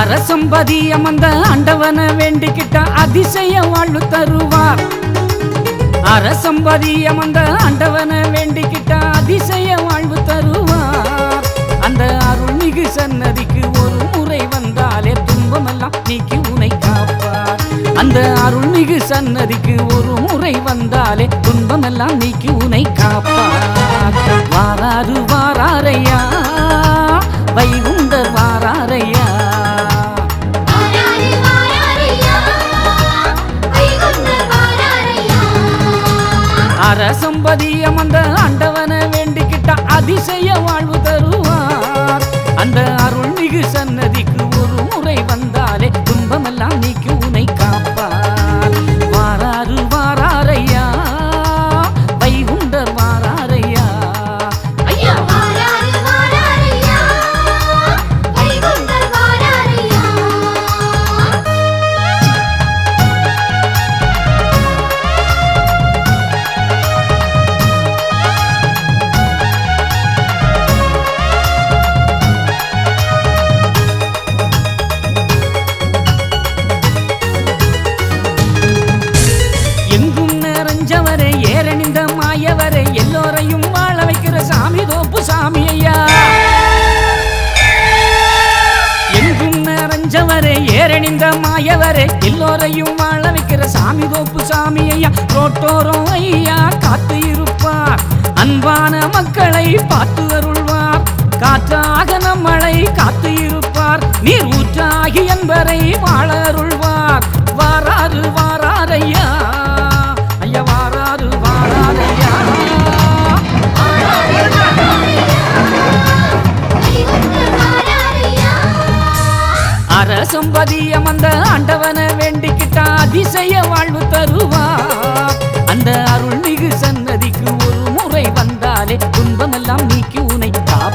அரசம்பதி அமர்ந்த ஆண்டவன வேண்டிக்கிட்ட அதிசய வாழ்வு தருவார். அரசம்பதி அமர்ந்த ஆண்டவன வேண்டிக்கிட்ட அதிசய வாழ்வு தருவார். அந்த அருள்மிகு சன்னதிக்கு ஒரு முறை வந்தாலே துன்பமெல்லாம் நீக்கி உனை காப்பார். அந்த அருள்மிகு சன்னதிக்கு ஒரு முறை வந்தாலே துன்பமெல்லாம் நீக்கி உனை காப்பார். வாராரு வாராரையா வைகுண்டர் வாராரையா. அரசம்பதி அமர்ந்த ஆண்டவன வேண்டிக்கிட்ட அதிசய வாழ்வு தருவார். அந்த அருள்மிகு சன்னதிக்கு ஒரு முறை வந்தாலே துன்பமெல்லாம் நீக்கி உனை காப்பார். வாராரு வாராரையா வைகுண்டர் வாராரையா. ஐயா ஏரணிந்த மாயவரே எல்லோரையும் வாழ வைக்கிற சாமி தோப்பு சாமி ஐயா. எங்கும் நிறைஞ்சவரே ஏரணிந்த மாயவரே எல்லோரையும் வாழ வைக்கிற சாமி தோப்பு சாமி ஐயா. ரோட்டோரம் ஐயா காத்து இருப்பார். அன்பான மக்களை பார்த்து அருள்வார். காற்றாக நம்மளை காத்து இருப்பார். நீர் ஊற்றாகி என்பரை வாழ அருள்வார். வாராரு வாராரையா ஐயா வாராரு வாராரையா. அரசம்பதி அமர்ந்த ஆண்டவன வேண்டிக்கிட்ட அதிசய வாழ்வு தருவார். அந்த அருள்மிகு சன்னதிக்கு ஒரு முறை வந்தாலே துன்பமெல்லாம் நீக்கி உனை காப்பார்.